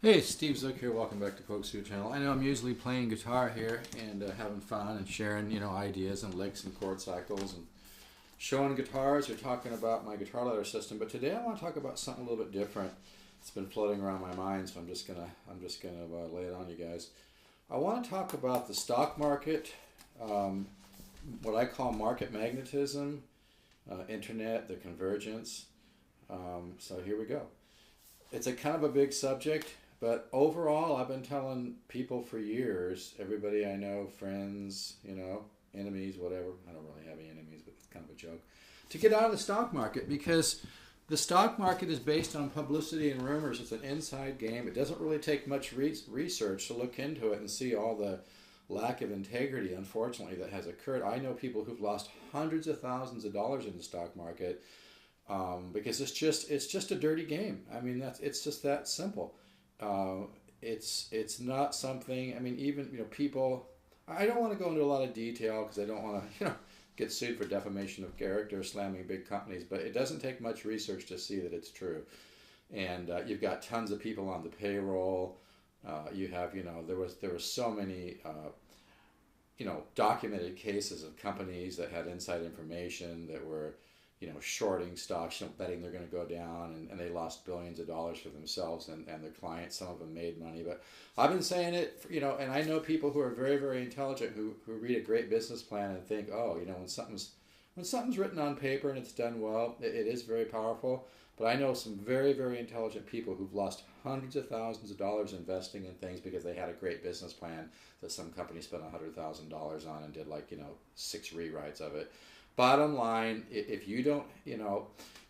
Hey, Steve Zook here. Welcome back to Coffeechannel. I know I'm usually playing guitar here and having fun and sharing, ideas and licks and chord cycles and showing guitars or talking about my guitar ladder system. But today I want to talk about something a little bit different. It's been floating around my mind, so I'm just gonna lay it on you guys. I want to talk about the stock market, what I call market magnetism, internet, the convergence. So here we go. It's a kind of a big subject. But overall, I've been telling people for years, everybody I know, friends, enemies, whatever. I don't really have any enemies, but it's kind of a joke. To get out of the stock market because the stock market is based on publicity and rumors. It's an inside game. It doesn't really take much research to look into it and see all the lack of integrity, unfortunately, that has occurred. I know people who've lost hundreds of thousands of dollars in the stock market because it's just a dirty game. I mean, it's just that simple. It's not something. I mean, even people. I don't want to go into a lot of detail because I don't want to get sued for defamation of character, slamming big companies. But it doesn't take much research to see that it's true. And you've got tons of people on the payroll. You have there were so many documented cases of companies that had inside information that were shorting stocks, betting they're going to go down, and they lost billions of dollars for themselves and their clients. Some of them made money, but I've been saying it, and I know people who are very, very intelligent who read a great business plan and think, oh, when something's written on paper and it's done well, it is very powerful. But I know some very, very intelligent people who've lost hundreds of thousands of dollars investing in things because they had a great business plan that some company spent $100,000 on and did 6 rewrites of it. Bottom line, if you don't,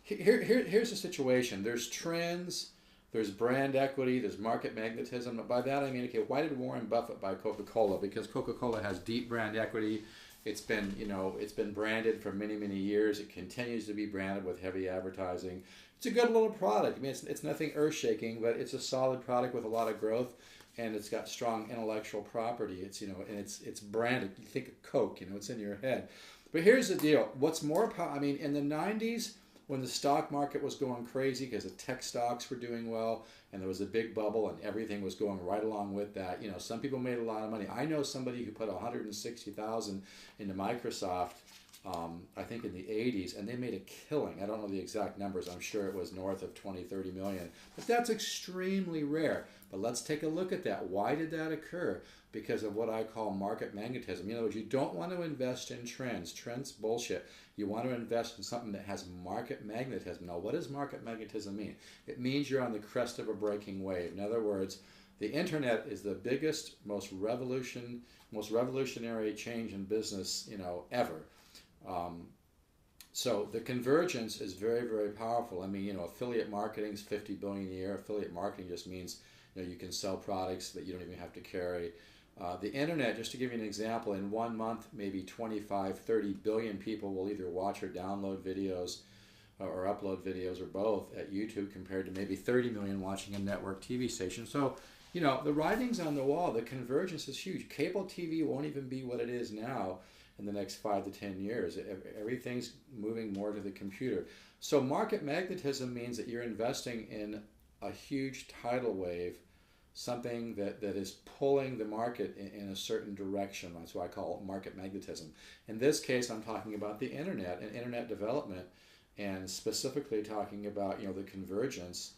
here's the situation. There's trends, there's brand equity, there's market magnetism. By that I mean, okay, why did Warren Buffett buy Coca-Cola? Because Coca-Cola has deep brand equity. It's been branded for many, many years. It continues to be branded with heavy advertising. It's a good little product. I mean, it's nothing earth-shaking, but it's a solid product with a lot of growth, and it's got strong intellectual property. It's and it's branded. You think of Coke, it's in your head. But here's the deal. What's more powerful? I mean, in the 90s, when the stock market was going crazy because the tech stocks were doing well and there was a big bubble and everything was going right along with that, some people made a lot of money. I know somebody who put $160,000 into Microsoft, I think in the 80s, and they made a killing. I don't know the exact numbers. I'm sure it was north of 20, 30 million. But that's extremely rare. But let's take a look at that. Why did that occur? Because of what I call market magnetism. In other words, you don't want to invest in trends. Trends, bullshit. You want to invest in something that has market magnetism. Now, what does market magnetism mean? It means you're on the crest of a breaking wave. In other words, the internet is the biggest, most revolutionary change in business, ever. So the convergence is very, very powerful. I mean, affiliate marketing is $50 billion a year. Affiliate marketing just means you can sell products that you don't even have to carry. The internet, just to give you an example, in 1 month, maybe 25, 30 billion people will either watch or download videos or upload videos or both at YouTube compared to maybe 30 million watching a network TV station. So, the writing's on the wall. The convergence is huge. Cable TV won't even be what it is now in the next 5 to 10 years. Everything's moving more to the computer. So market magnetism means that you're investing in a huge tidal wave, something that is pulling the market in a certain direction. That's why I call it market magnetism. In this case, I'm talking about the internet and internet development, and specifically talking about the convergence,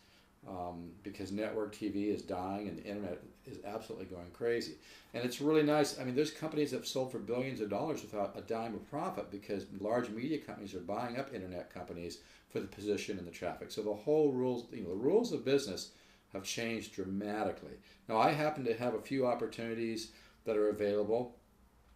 because network TV is dying and the internet is absolutely going crazy. And it's really nice. I mean, there's companies that have sold for billions of dollars without a dime of profit because large media companies are buying up internet companies for the position and the traffic. So the whole rules, the rules of business have changed dramatically. Now, I happen to have a few opportunities that are available.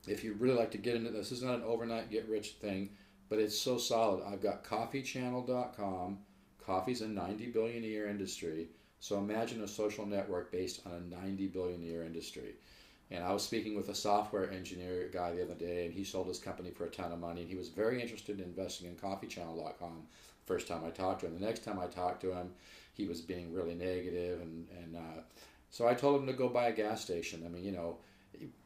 If you really like to get into this is not an overnight get-rich thing, but it's so solid. I've got Coffeechannel.com. Coffee's a $90 billion a year industry. So imagine a social network based on a $90 billion a year industry. And I was speaking with a software engineer guy the other day, and he sold his company for a ton of money, and he was very interested in investing in Coffeechannel.com. First time I talked to him. The next time I talked to him, he was being really negative, and so I told him to go buy a gas station. I mean,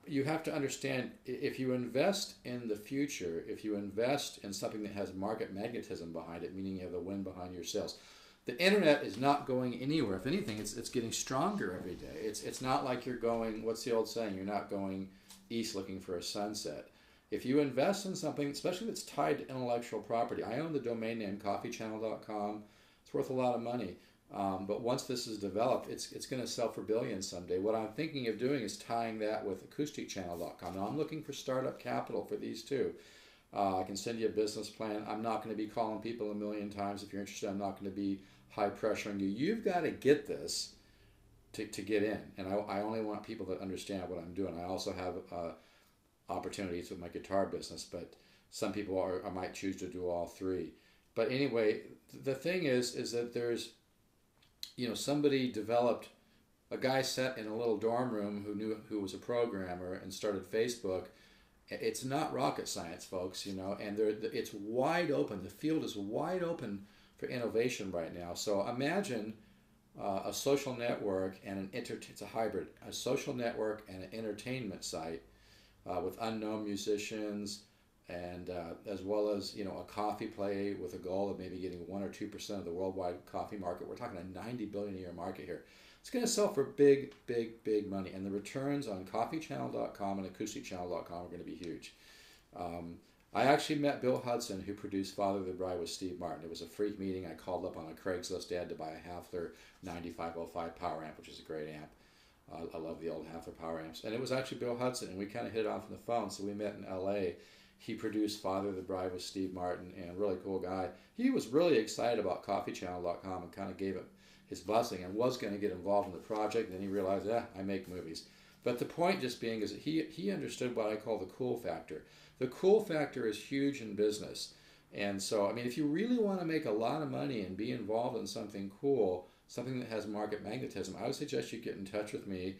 you have to understand, if you invest in the future, if you invest in something that has market magnetism behind it, meaning you have the wind behind your sails, the internet is not going anywhere. If anything, it's getting stronger every day. It's not like you're going, what's the old saying? You're not going east looking for a sunset. If you invest in something, especially if it's tied to intellectual property, I own the domain name coffeechannel.com. It's worth a lot of money. But once this is developed, it's going to sell for billions someday. What I'm thinking of doing is tying that with AcousticChannel.com. Now I'm looking for startup capital for these two. I can send you a business plan. I'm not going to be calling people a million times. If you're interested, I'm not going to be high pressuring you. You've got to get this to get in. And I only want people that understand what I'm doing. I also have opportunities with my guitar business, but some people I might choose to do all three. But anyway, the thing is that there's, somebody developed, a guy sat in a little dorm room who was a programmer and started Facebook. It's not rocket science, folks, and it's wide open. The field is wide open for innovation right now. So imagine a social network and it's a hybrid, a social network and an entertainment site with unknown musicians, and as well as a coffee play with a goal of maybe getting 1 or 2% of the worldwide coffee market. We're talking a $90 billion a year market here. It's going to sell for big, big, big money, and the returns on Coffeechannel.com and AcousticChannel.com are going to be huge. I actually met Bill Hudson, who produced Father of the Bride with Steve Martin. It was a freak meeting. I called up on a Craigslist ad to buy a Hafler 9505 power amp, which is a great amp. I love the old Hafler power amps. And it was actually Bill Hudson, and we kind of hit it off on the phone, so we met in L.A. He produced Father of the Bride with Steve Martin, and really cool guy. He was really excited about Coffeechannel.com and kind of gave it his blessing and was going to get involved in the project. Then he realized, I make movies. But the point just being is that he understood what I call the cool factor. The cool factor is huge in business. And so, if you really want to make a lot of money and be involved in something cool, something that has market magnetism, I would suggest you get in touch with me.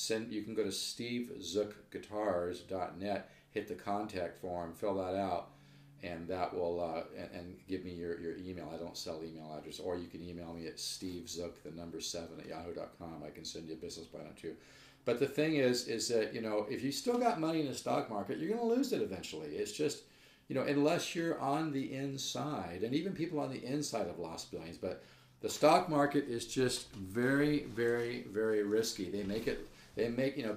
You can go to stevezookguitars.net, hit the contact form, fill that out, and that will and give me your email. I don't sell email address, or you can email me at stevezook7@yahoo.com. I can send you a business plan too. But the thing is that if you still got money in the stock market, you're going to lose it eventually. It's just unless you're on the inside, and even people on the inside have lost billions. But the stock market is just very, very, very risky. They make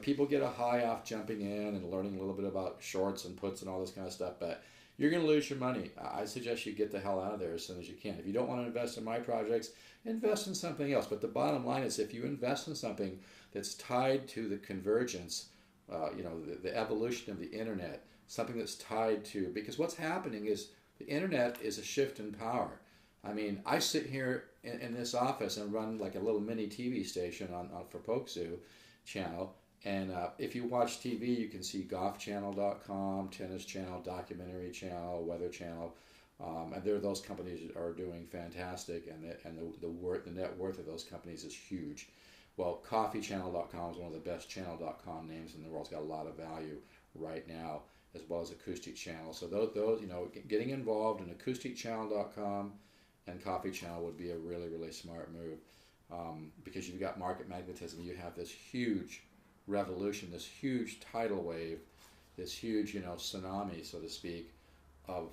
people get a high off jumping in and learning a little bit about shorts and puts and all this kind of stuff, but you're going to lose your money. I suggest you get the hell out of there as soon as you can. If you don't want to invest in my projects, invest in something else. But the bottom line is, if you invest in something that's tied to the convergence, the evolution of the internet, something that's tied to, because what's happening is the internet is a shift in power. I sit here in this office and run like a little mini TV station on for Coffeechannel, and if you watch TV, you can see golfchannel.com, tennis channel, documentary channel, weather channel, and those companies are doing fantastic, and the net worth of those companies is huge. Well, Coffeechannel.com is one of the best channel.com names in the world. It's got a lot of value right now, as well as AcousticChannel. So those getting involved in AcousticChannel.com and Coffeechannel would be a really, really smart move, because you've got market magnetism. You have this huge revolution, this huge tidal wave, this huge tsunami, so to speak, of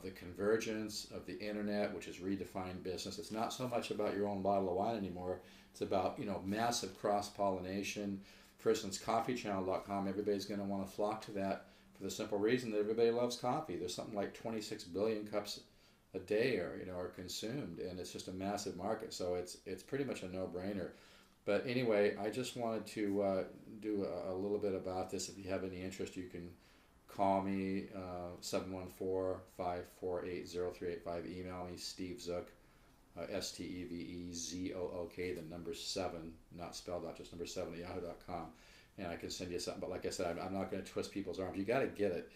the convergence of the internet, which has redefined business. It's not so much about your own bottle of wine anymore. It's about massive cross-pollination. For instance, Coffeechannel.com, everybody's going to want to flock to that for the simple reason that everybody loves coffee. There's something like 26 billion cups a day are consumed, and it's just a massive market. So it's pretty much a no-brainer. But anyway, I just wanted to do a little bit about this. If you have any interest, you can call me, 714-548-0385. Email me, Steve Zook, STEVEZOOK, the number 7, not spelled out, just number 7 at yahoo.com. And I can send you something. But like I said, I'm not going to twist people's arms. You got to get it.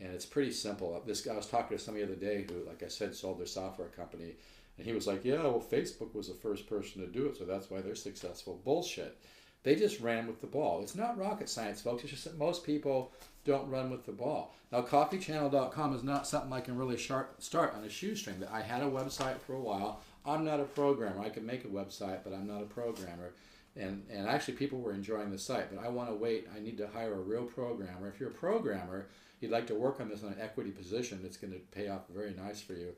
And it's pretty simple. This guy, I was talking to somebody the other day who, like I said, sold their software company. And he was like, yeah, well, Facebook was the first person to do it, so that's why they're successful. Bullshit. They just ran with the ball. It's not rocket science, folks. It's just that most people don't run with the ball. Now, Coffeechannel.com is not something I can really start on a shoestring. I had a website for a while. I'm not a programmer. I can make a website, but I'm not a programmer. And actually, people were enjoying the site. But I want to wait. I need to hire a real programmer. If you're a programmer, you'd like to work on this on an equity position, it's going to pay off very nice for you.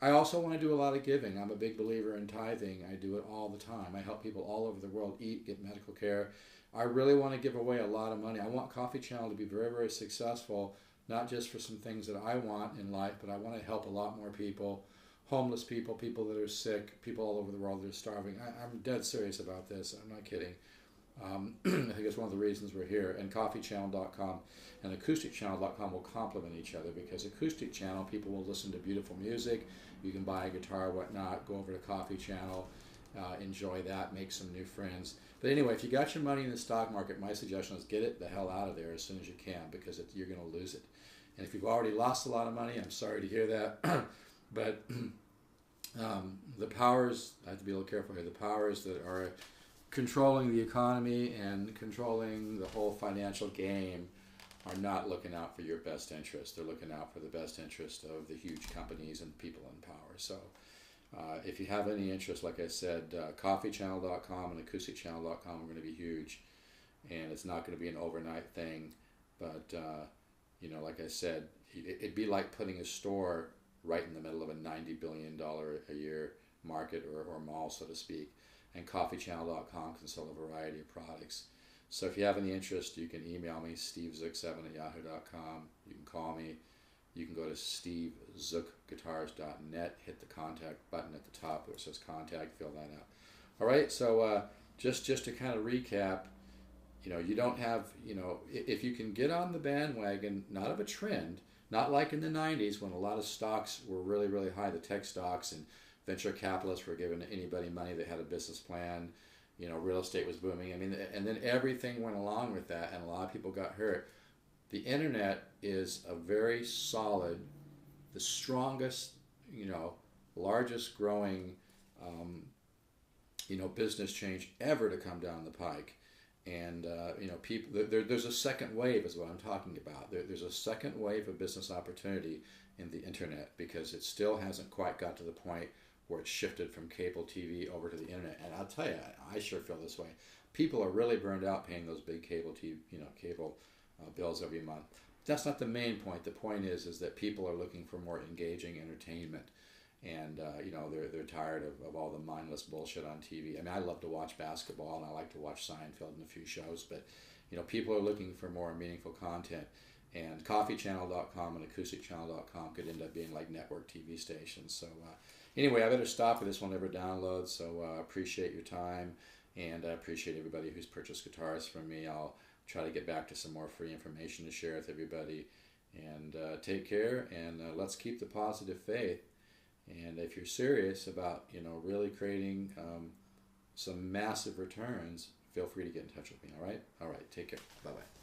I also want to do a lot of giving. I'm a big believer in tithing. I do it all the time. I help people all over the world eat, get medical care. I really want to give away a lot of money. I want Coffee Channel to be very, very successful, not just for some things that I want in life, but I want to help a lot more people, homeless people, people that are sick, people all over the world that are starving. I'm dead serious about this. I'm not kidding. I think it's one of the reasons we're here. And Coffeechannel.com and AcousticChannel.com will complement each other, because Acoustic Channel, people will listen to beautiful music. You can buy a guitar, whatnot, go over to Coffee Channel, enjoy that, make some new friends. But anyway, if you got your money in the stock market, my suggestion is get it the hell out of there as soon as you can, because you're going to lose it. And if you've already lost a lot of money, I'm sorry to hear that. But the powers, I have to be a little careful here, the powers that are controlling the economy and controlling the whole financial game are not looking out for your best interest. They're looking out for the best interest of the huge companies and people in power. So if you have any interest, like I said, Coffeechannel.com and AcousticChannel.com are going to be huge. And it's not going to be an overnight thing. But, you know, like I said, it'd be like putting a store right in the middle of a $90 billion a year market or mall, so to speak. And Coffeechannel.com can sell a variety of products. So if you have any interest, you can email me, stevezook7@yahoo.com. You can call me. You can go to stevezookguitars.net, hit the contact button at the top where it says contact, fill that out. All right, so just to kind of recap, you know, you don't have, you know, if you can get on the bandwagon, not of a trend, not like in the 90s when a lot of stocks were really, really high, the tech stocks, and venture capitalists were giving anybody money that had a business plan. You know, real estate was booming. I mean, and then everything went along with that, and a lot of people got hurt. The internet is a very solid, the strongest, you know, largest growing, you know, business change ever to come down the pike. And, you know, people, there's a second wave is what I'm talking about. There's a second wave of business opportunity in the internet, because it still hasn't quite got to the point where it's shifted from cable TV over to the internet. And I'll tell you, I sure feel this way. People are really burned out paying those big cable TV, you know, cable bills every month. That's not the main point. The point is that people are looking for more engaging entertainment. And, you know, they're tired of all the mindless bullshit on TV. I mean, I love to watch basketball, and I like to watch Seinfeld and a few shows, but, you know, people are looking for more meaningful content. And Coffeechannel.com and AcousticChannel.com could end up being like network TV stations. So anyway, I better stop, or this will never download. So appreciate your time, and I appreciate everybody who's purchased guitars from me. I'll try to get back to some more free information to share with everybody. And take care, and let's keep the positive faith. And if you're serious about, you know, really creating some massive returns, feel free to get in touch with me. All right? All right. Take care. Bye-bye.